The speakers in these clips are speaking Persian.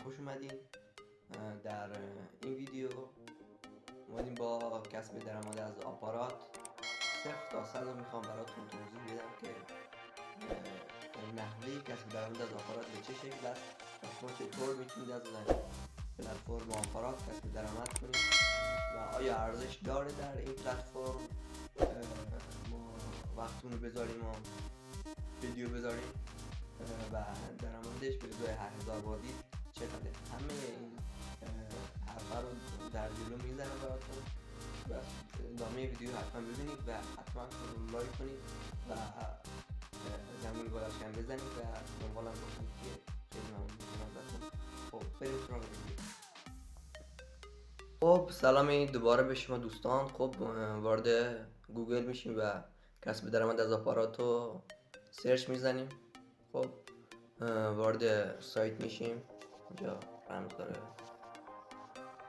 خوش اومدین. در این ویدیو اومدیم با کسب درآمد از آپارات 0 تا 100 رو میخوام براتون توضیح بدم که نحوه کسب درآمد از آپارات به چه شکل است و شما چطور میتونید از پلتفرم آپارات کسب درآمد کنید و آیا ارزش داره در این پلتفرم ما وقتون رو بذاریم و ویدیو بذاریم و درآمدش به ازای 8000 بار دید چقدره. همه این حرفا رو در جلو میزنم براتون و ادامه ویدیو حتما ببینید و حتما لایک کنید و زنگوله بالاشکن بزنید و دنبالم بکنید که خیلی ممنون میشم ازتون. خب بریم سراغ ویدیو. خب سلام دوباره به شما دوستان. خب وارد گوگل میشیم و کسب درآمد از آپارات رو سرچ میزنیم. خب وارد سایت میشیم، اینجا رمز داره.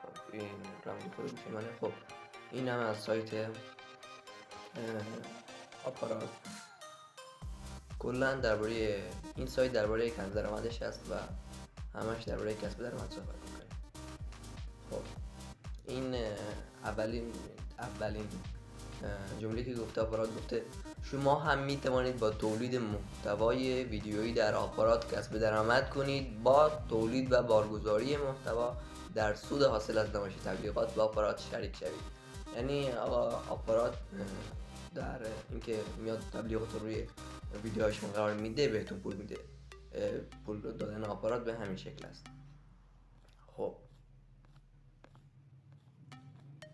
خب این رمز خود میشه منه. خب این هم از سایت آپارات. کلا درباره این سایت درباره کسب درآمدش هست و همش درباره کسب درآمد صحبت میکنه. خب این اولین جمله که گفته آپارات گفته شما هم می توانید با تولید محتوای ویدیویی در آپارات کسب درآمد کنید. با تولید و بارگذاری محتوا در سود حاصل از نمایش تبلیغات با آپارات شریک شوید. یعنی آپارات در اینکه میاد تبلیغات رو روی ویدیوهاش قرار میده بهتون پول میده. پول دادن آپارات به همین شکل است. خب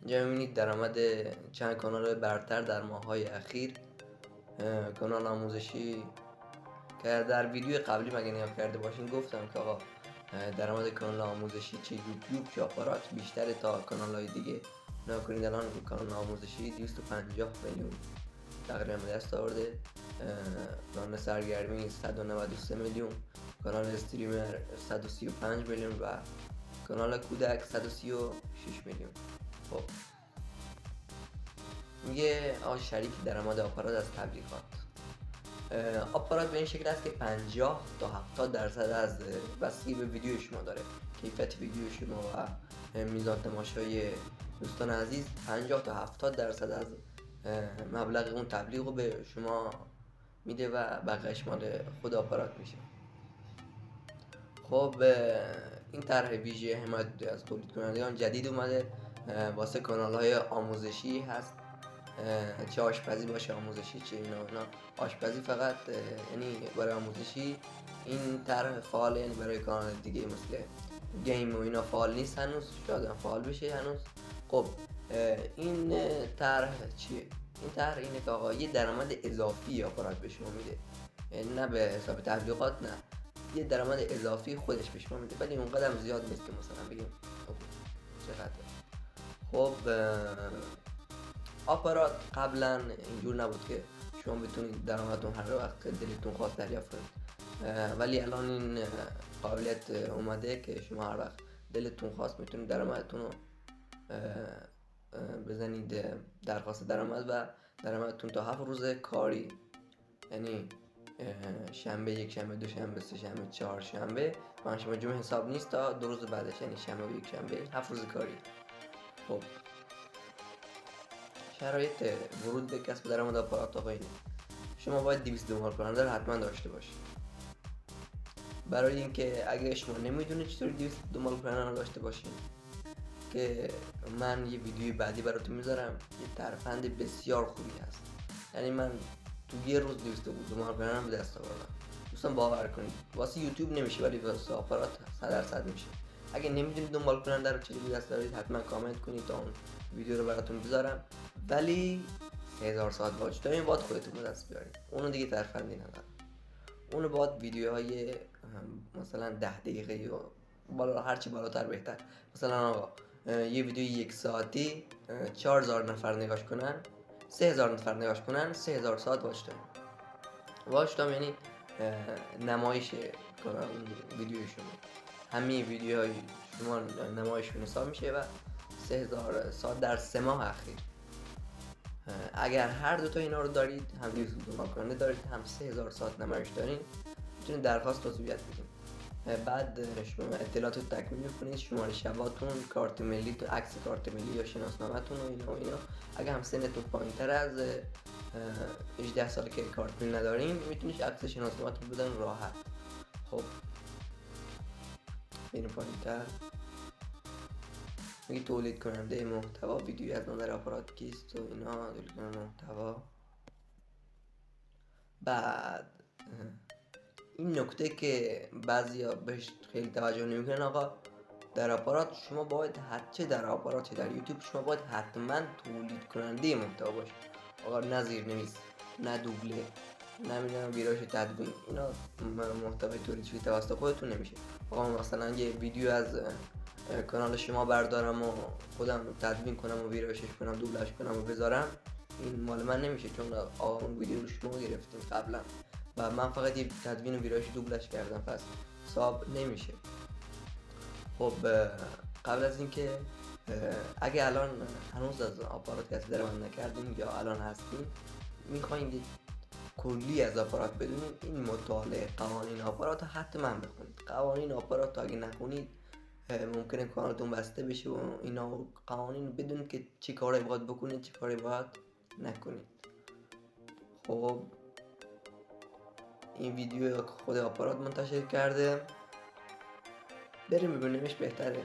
اینجا میبینید درآمد چند کانال برتر در ماه‌های اخیر. کانال آموزشی که در ویدیو قبلی مگه نگاه کرده باشین گفتم که آقا درآمد کانال آموزشی چه یوتیوب چه آپارات بیشتره تا کانال‌های دیگه. نگاه کنید الان کانال آموزشی 250 میلیون تقریبا به دست آورده، کانال سرگرمی 193 میلیون، کانال استریمر 135 میلیون و کانال کودک 136 میلیون. خب میگه شریک درآمد آپارات از تبلیغات. آپارات به این شکل است که 50 تا 70% از بستگی به ویدیو شما داره، کیفیت ویدیو شما و میزان تماشای دوستان عزیز. 50 تا 70% از مبلغ اون تبلیغ رو به شما میده و بقیه‌اش مال خود آپارات میشه. خب این طرح ویژه حمایت از تولید کنندگان جدید اومده واسه کانال های آموزشی هست، چه آشپزی باشه آموزشی چه اینا آشپزی فقط، یعنی برای آموزشی این طرح فعال، یعنی برای کانال دیگه مثل گیم و اینا فعال نیست هنوز، شاید فعال بشه هنوز. خب این طرح چیه؟ این طرح اینه که آقا یه درآمد اضافی آپارات به شما میده، نه به حساب تبلیغات، نه، یه درآمد اضافی خودش به شما میده، ولی اونقدر زیاد نیست که مثلا بگیم چقدر. خب آپارات قبلا اینجور نبود که شما بتونید درآمدتون هر وقت دلتون خواست دریافت کنید، ولی الان این قابلیت اومده که شما هر وقت دلتون خواست میتونید درآمدتون رو بزنید درخواست درآمد و درآمدتون تا 7 روز کاری، یعنی شنبه، یک شنبه، دو شنبه، سه شنبه، چهار شنبه، پنج شنبه، جمعه حساب نیست تا 2 روز بعدش، یعنی شنبه و یک شنبه 7 روز کاری. خب شرایط ورود به کسب درآمد آپارات آقا اینه: شما باید 200 دنبال کننده رو حتما داشته باشید. برای اینکه اگه شما نمیدونید چطوری 200 دنبال کننده رو داشته باشید، که من یه ویدیوی بعدی براتون میذارم، یه ترفند بسیار خوبی هست. یعنی من تو یه روز 200 دنبال کننده به دست آوردم. دوستان باور کنید واسه یوتیوب نمیشه ولی واسه آپارات 100% میشه. اگه نمیدونید دنبال کننده رو چجوری دست دارید حتما کامنت کنید تا اون ویدیو رو براتون بذارم. ولی 1000 ساعت واچ تایم باید خودتون به دست بیارید، اونو دیگه ترفندی نداره. اونو باید ویدیوهای مثلا 10 دقیقه و بالا، هرچی بالاتر بهتر. مثلا آقا یه ویدیو 1 ساعتی 4000 نفر نگاش کنن، 3000 نفر نگاش کنن، 3000 ساعت واچ تایم یعنی نمایش کنن ویدیو شما. همه ویدیوهای شما نمایششون حساب میشه و 3000 ساعت در 3 ماه اخیر. اگر هر دو تا اینا رو دارید، هم 200 دنبال کننده دارید هم 3000 ساعت نمایش دارین، میتونید درخواست عضویت بدین. بعد شما اطلاعات رو تکمیل کنید، شماره شباتون، کارت ملی تو، عکس کارت ملی یا شناسنامه‌تون و اینا. اگه هم سنتون پایین‌تر از 18 سال که کارت ملی ندارین میتونید عکس شناسنامه‌تون بدن راحت. خب بریم پایین‌تر. میگه تولید کننده محتوا، ویدیویی از نظر آپارات کیست و اینا، تولید کننده محتوا. بعد این نکته که بعضیا بهش خیلی توجه نمیکنن، آقا در آپارات شما باید چه در آپارات چه در یوتیوب شما باید حتما تولید کننده محتوا باشید. آقا نه زیرنویس، نه دوبله، نمیدونم ویراژ تدوین، اینا محتوای تولید شده توسط خودتون نمیشه. آقا مثلا یه ویدیو از کانال شما بردارم و خودم تدوین کنم و ویراژش کنم، دوبلش کنم و بذارم، این مال من نمیشه، چون آقا اون ویدیو رو شما گرفتین قبلا و من فقط یه تدوین و ویراژ دوبلش کردم، پس حساب نمیشه. خب قبل از اینکه اگه الان هنوز از آپارات کسب درآمد نکردین یا الان هستین میخواین کلی از آپارات بدونین، این مطالعه قوانین آپارات رو حتما بخونید. قوانین آپارات رو اگه نخونید ممکنه کانالتون بسته بشه و اینا. قوانین بدونید که چی کاری باید بکنید، چی کاری باید نکنید. خب این ویدیو خود آپارات منتشر کرده، بریم ببینیمش بهتره.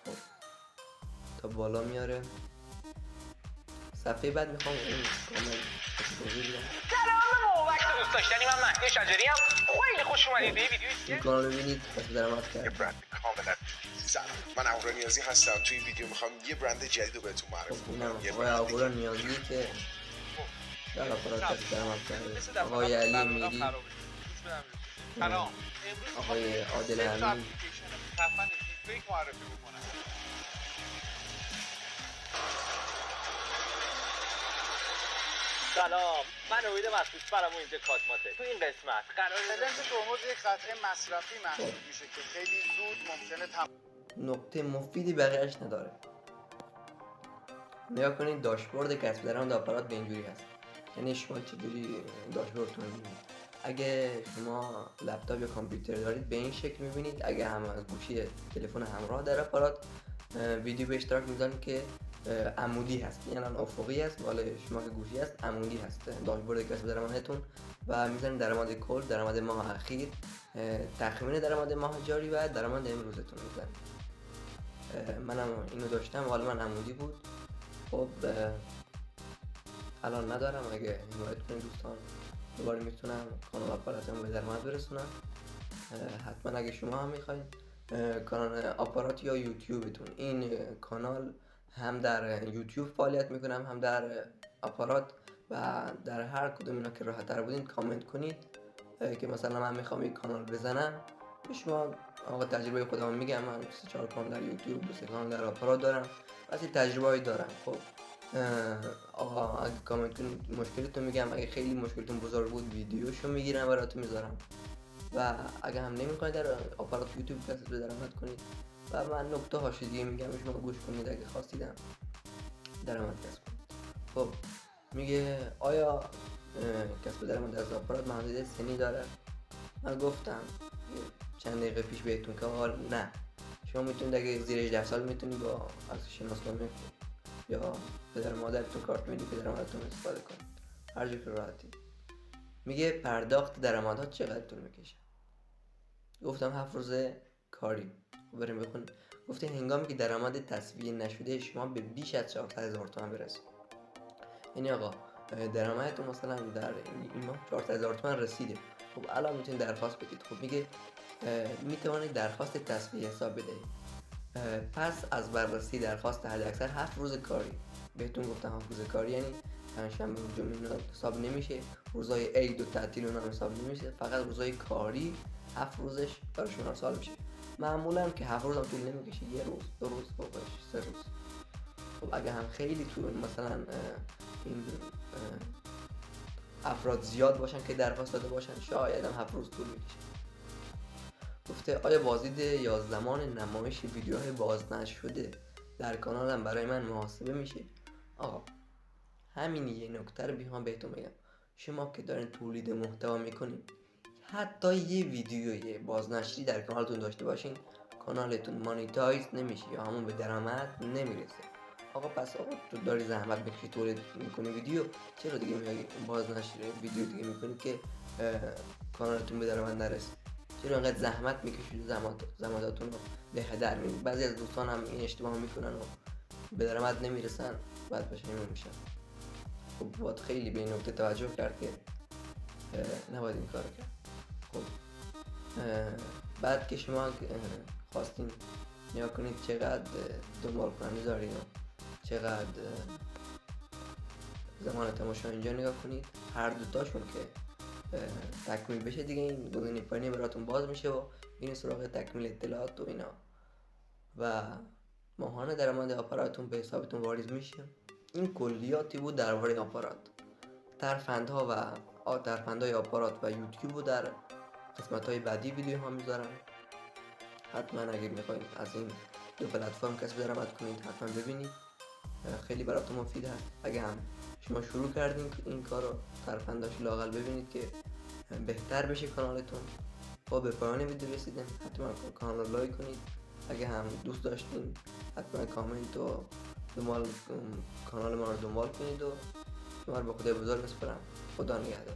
خب تا بالا میاره. صفحه بعد میخوام این کامل توضیح بدم. سلام، وقت دوست داشتنی، من مهدی شجری ام. خیلی خوش اومدید به ویدیویی این کانال رو ببینید کسب درآمد کرد. کاملا. سلام، من اهورا نیازی هستم. توی این ویدیو میخوام یه برند جدید رو بهتون معرفی کنم. آقای اهورا نیازی که در آپارات کسب درآمد کرده. آقای علی میری، آقای عادل امین. معرفی بکنم. سلام، من امید مسعود برامون اینجا کاتماته. تو این قسمت قرار لنز ترمز یک قطعه مصرفی محسوب میشه که خیلی زود ممکنه نکته مفیدی بقیهش نداره. نگاه کنید داشبورد کسب درآمد آپارات به اینجوری هست. یعنی شما چجوری داشبوردتون رو می‌بینید. اگه شما لپتاپ یا کامپیوتر دارید به این شکل می‌بینید. اگه هم از گوشی تلفن همراه در آپارات ویدیو به اشتراک می‌ذارید که عمودی هست، یعنی الان افقی هست، بالای شما که گوشی هست عمودی هست داشبورد کسب درآمدتون و می‌ذارید درآمد کل، درآمد ماه اخیر، تخمین درآمد ماه جاری و درآمد امروزتون می‌ذارید. منم اینو داشتم، حالا من عمودی بود. خب الان ندارم. اگه حمایت کنید دوستان دوباره میتونم کانال آپاراتم به درآمد برسونم. حتما اگه شما هم میخواین کانال آپارات یا یوتیوبتون، این کانال هم در یوتیوب فعالیت میکنم هم در آپارات و در هر کدوم اینا که راحت تر بودین کامنت کنید که مثلا من میخوام یک کانال بزنم. شما آقا تجربه خودم میگم، من 3-4 کانال در یوتیوب، 2 کانال در آپارات دارم، پس تجربه هایی دارم. خب آقا اگه کامنت کنید مشکلتون میگم، اگه خیلی مشکلتون بزرگ بود ویدیوشو میگیرم براتون میذارم و اگه هم نمیخواید در آپارات یوتیوب کسب درآمد کنید و من نکته هاش دیگه میگم شما گوش کنید اگه خواستیدم درآمد کسب کنید. خب میگه آیا کسب درآمد از آپارات محدودیت سنی داره؟ من گفتم چند دقیقه پیش بهتون که آقا نه، شما میتونید اگه زیر 18 سال میتونید با از شناسنامه یا پدر مادرتون کارت ملی پدر مادرتون استفاده کنید هر جور که راحتی. میگه پرداخت درآمدها چقدر طول میکشه؟ گفتم 7 روز کاری. بریم بخونیم. گفته هنگامی که درآمد تسویه نشده شما به بیش از 400,000 تومان برسید، یعنی آقا درآمدتون مثلا در این ماه 400,000 تومان رسیده، خب الان میتونید درخواست بدید. خب میگه میتوانید درخواست تسویه حساب بدهید. پس از بررسی درخواست حداکثر 7 روز کاری، بهتون گفتم 7 روز کاری یعنی پنجشنبه و جمعه اینا حساب نمیشه، روزای عید و تعطیل اونا حساب نمیشه، فقط روزای کاری 7 روزش برای شما ارسال میشه. معمولا که 7 روز هم طول نمیکشه، یه روز، 2 روز، 3 روز. خب اگه هم خیلی طول مثلا این افراد زیاد باشن که درخواست داده باشن شاید هم 7 روز طول میکشه. گفته آیا بازدید یا زمان نمایش ویدیوهای باز نشده در کانالم برای من محاسبه میشه؟ آقا همین یه نکته رو بیام بهتون بگم. شما که دارین تولید محتوا میکنین حتی یه ویدیوی بازنشری در کانالتون داشته باشین کانالتون مانیتایز نمیشه یا همون به درآمد نمیرسه. آقا پس آقا تو داری زحمت میکشی تولید میکنی ویدیو، چرا دیگه میای بازنشر ویدیو دیگه میکنی که کانالتون به درآمد نرسه؟ چرا انقدر زحمت میکشید زحماتتون رو به هدر میدید؟ بعضی از دوستان هم این اشتباه میکنن و به درآمد نمیرسن، بعد پشیمون میشن. خب باید خیلی به این نکته توجه کرد که نباید این کار کرد. خب بعد که شما خواستین نیا کنید چقدر دنبال کننده دارین و چقدر زمان تماشا اینجا نگاه کنید، هر دوتاشون که تکمیل بشه دیگه این گزینه پایینی براتون باز میشه و این سراغ تکمیل اطلاعات و اینا و ماهانه درآمد آپاراتتون به حسابتون واریز میشه. این کلیاتی بود درباره آپارات. ترفندهای آپارات و یوتیوب رو در قسمت‌های بعدی ویدیو ها میذارم. حتما اگه میخواید از این دو پلتفرم کسب درآمد کنید حتما ببینید، خیلی براتون مفید هست. اگه هم شما شروع کردین این کارو ترفنداش لااقل ببینید که بهتر بشه کانالتون. خب به پایان ویدیو رسیدیم، حتما کانال رو لایک کنید. اگه هم دوست داشتین حتما کامنت و کانال ما رو دنبال کنید و شما رو به خدای بزرگ میسپارم. خدا نگهدار.